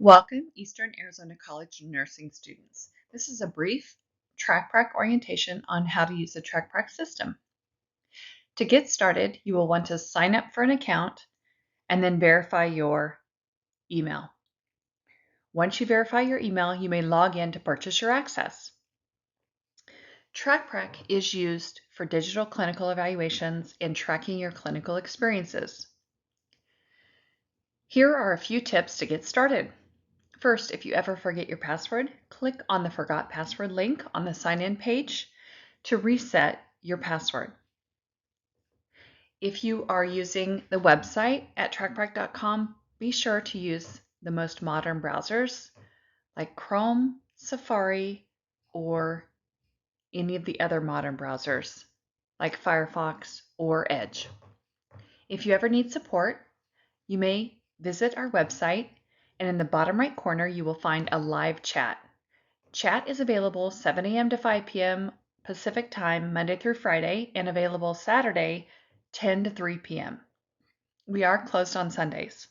Welcome, Eastern Arizona College nursing students. This is a brief TracPrac orientation on how to use the TracPrac system. To get started, you will want to sign up for an account and then verify your email. Once you verify your email, you may log in to purchase your access. TracPrac is used for digital clinical evaluations and tracking your clinical experiences. Here are a few tips to get started. First, if you ever forget your password, click on the Forgot Password link on the sign-in page to reset your password. If you are using the website at TracPrac.com, be sure to use the most modern browsers like Chrome, Safari, or any of the other modern browsers like Firefox or Edge. If you ever need support, you may visit our website, and in the bottom right corner, you will find a live chat. Chat is available 7 a.m. to 5 p.m. Pacific Time, Monday through Friday, and available Saturday, 10 to 3 p.m. We are closed on Sundays.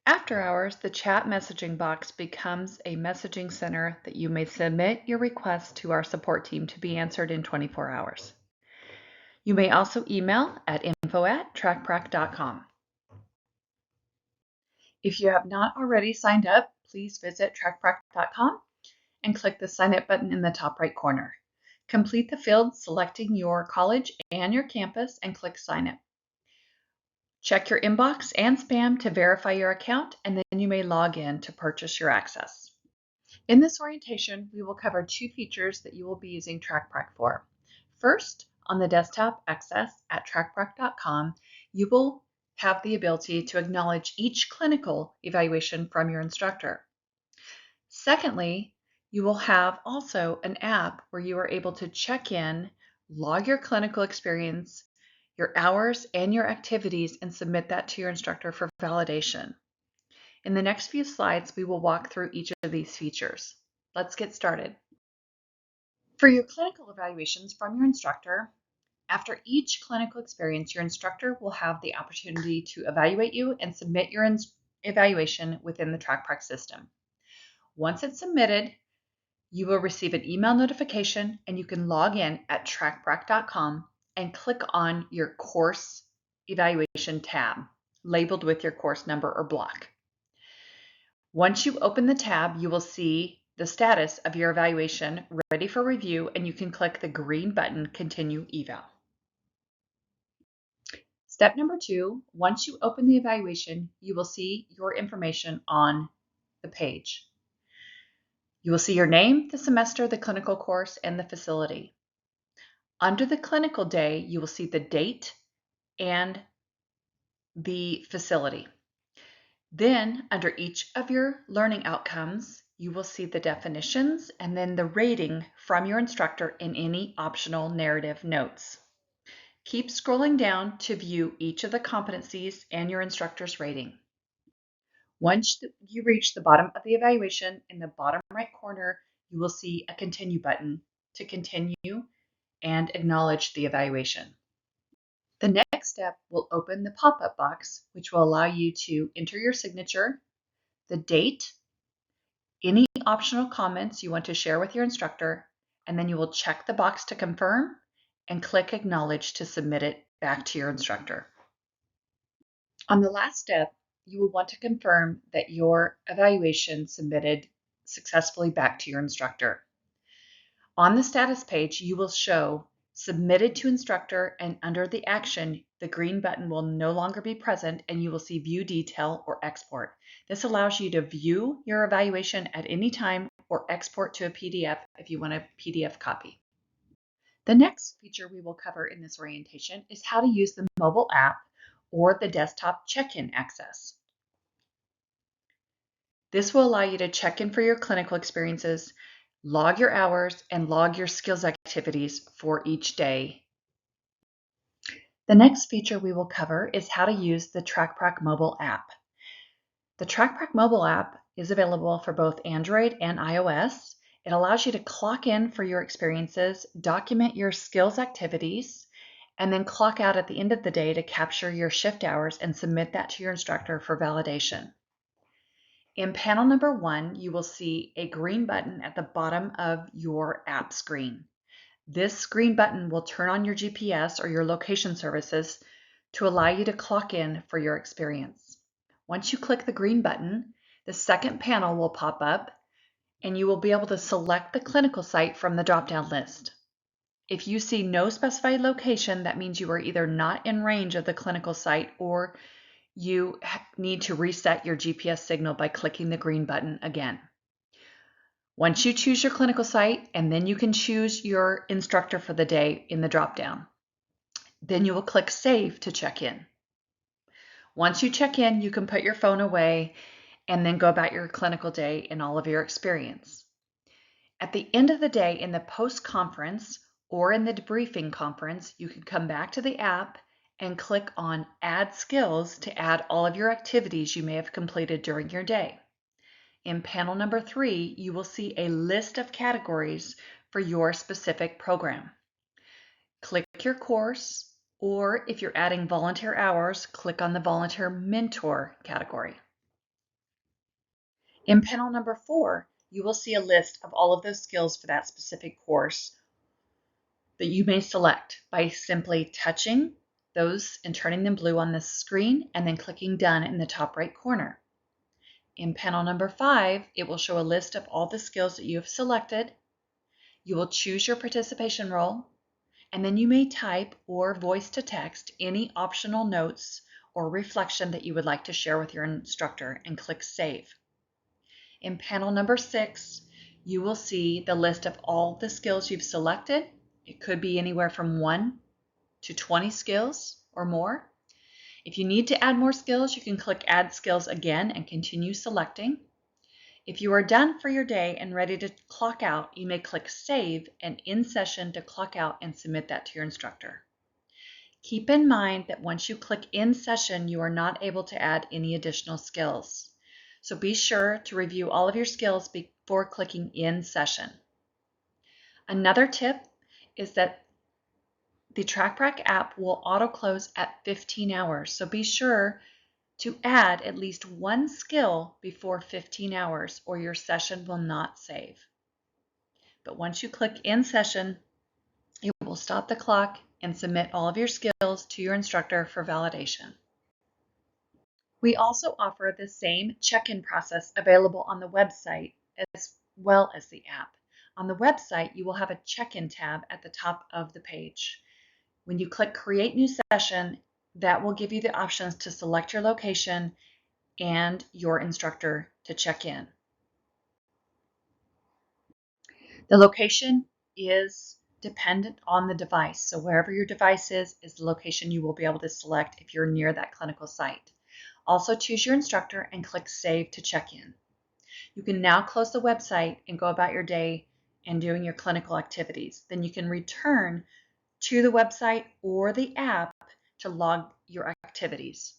After hours, the chat messaging box becomes a messaging center that you may submit your request to our support team to be answered in 24 hours. You may also email at info@tracprac.com. If you have not already signed up, please visit TracPrac.com and click the Sign Up button in the top right corner. Complete the field selecting your college and your campus and click Sign Up. Check your inbox and spam to verify your account, and then you may log in to purchase your access. In this orientation, we will cover two features that you will be using TracPrac for. First, on the desktop access at TracPrac.com, you will have the ability to acknowledge each clinical evaluation from your instructor. Secondly, you will have also an app where you are able to check in, log your clinical experience, your hours, and your activities, and submit that to your instructor for validation. In the next few slides, we will walk through each of these features. Let's get started. For your clinical evaluations from your instructor, after each clinical experience, your instructor will have the opportunity to evaluate you and submit your evaluation within the TracPrac system. Once it's submitted, you will receive an email notification, and you can log in at TracPrac.com and click on your course evaluation tab, labeled with your course number or block. Once you open the tab, you will see the status of your evaluation ready for review, and you can click the green button, Continue Eval. Step number 2, once you open the evaluation, you will see your information on the page. You will see your name, the semester, the clinical course, and the facility. Under the clinical day, you will see the date and the facility. Then, under each of your learning outcomes, you will see the definitions and then the rating from your instructor in any optional narrative notes. Keep scrolling down to view each of the competencies and your instructor's rating. Once you reach the bottom of the evaluation, in the bottom right corner, you will see a Continue button to continue and acknowledge the evaluation. The next step will open the pop-up box, which will allow you to enter your signature, the date, any optional comments you want to share with your instructor, and then you will check the box to confirm and click Acknowledge to submit it back to your instructor. On the last step, you will want to confirm that your evaluation submitted successfully back to your instructor. On the status page, you will show Submitted to Instructor, and under the action, the green button will no longer be present, and you will see View Detail or Export. This allows you to view your evaluation at any time or export to a PDF if you want a PDF copy. The next feature we will cover in this orientation is how to use the mobile app or the desktop check-in access. This will allow you to check in for your clinical experiences, log your hours, and log your skills activities for each day. The next feature we will cover is how to use the TracPrac mobile app. The TracPrac mobile app is available for both Android and iOS. It allows you to clock in for your experiences, document your skills activities, and then clock out at the end of the day to capture your shift hours and submit that to your instructor for validation. In panel number 1, you will see a green button at the bottom of your app screen. This green button will turn on your GPS or your location services to allow you to clock in for your experience. Once you click the green button, the second panel will pop up and you will be able to select the clinical site from the drop-down list. If you see no specified location, that means you are either not in range of the clinical site or you need to reset your GPS signal by clicking the green button again. Once you choose your clinical site, and then you can choose your instructor for the day in the drop-down. Then you will click Save to check in. Once you check in, you can put your phone away and then go about your clinical day and all of your experience. At the end of the day, in the post-conference or in the debriefing conference, you can come back to the app and click on Add Skills to add all of your activities you may have completed during your day. In panel number 3, you will see a list of categories for your specific program. Click your course, or if you're adding volunteer hours, click on the Volunteer Mentor category. In panel number 4, you will see a list of all of those skills for that specific course that you may select by simply touching those and turning them blue on the screen and then clicking Done in the top right corner. In panel number 5, it will show a list of all the skills that you have selected. You will choose your participation role, and then you may type or voice to text any optional notes or reflection that you would like to share with your instructor and click Save. In panel number 6, you will see the list of all the skills you've selected. It could be anywhere from 1 to 20 skills or more. If you need to add more skills, you can click Add Skills again and continue selecting. If you are done for your day and ready to clock out, you may click Save and End Session to clock out and submit that to your instructor. Keep in mind that once you click End Session, you are not able to add any additional skills. So be sure to review all of your skills before clicking End Session. Another tip is that the TracPrac app will auto-close at 15 hours, so be sure to add at least one skill before 15 hours or your session will not save. But once you click End Session, it will stop the clock and submit all of your skills to your instructor for validation. We also offer the same check-in process available on the website as well as the app. On the website, you will have a check-in tab at the top of the page. When you click Create New Session, that will give you the options to select your location and your instructor to check in. The location is dependent on the device, so wherever your device is the location you will be able to select if you're near that clinical site. Also choose your instructor and click Save to check in. You can now close the website and go about your day and doing your clinical activities. Then you can return to the website or the app to log your activities.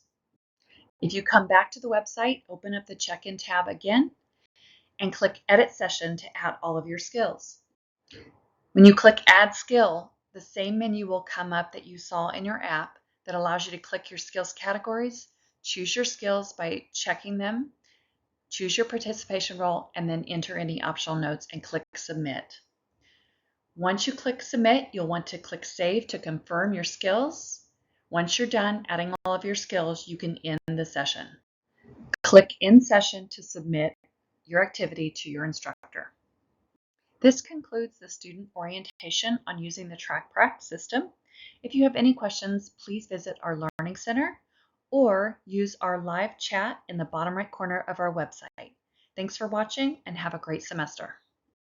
If you come back to the website, open up the check-in tab again and click Edit Session to add all of your skills. When you click Add Skill, the same menu will come up that you saw in your app that allows you to click your skills categories, choose your skills by checking them, choose your participation role, and then enter any optional notes and click Submit. Once you click Submit, you'll want to click Save to confirm your skills. Once you're done adding all of your skills, you can end the session. Click End Session to submit your activity to your instructor. This concludes the student orientation on using the TracPrac system. If you have any questions, please visit our Learning Center or use our live chat in the bottom right corner of our website. Thanks for watching and have a great semester.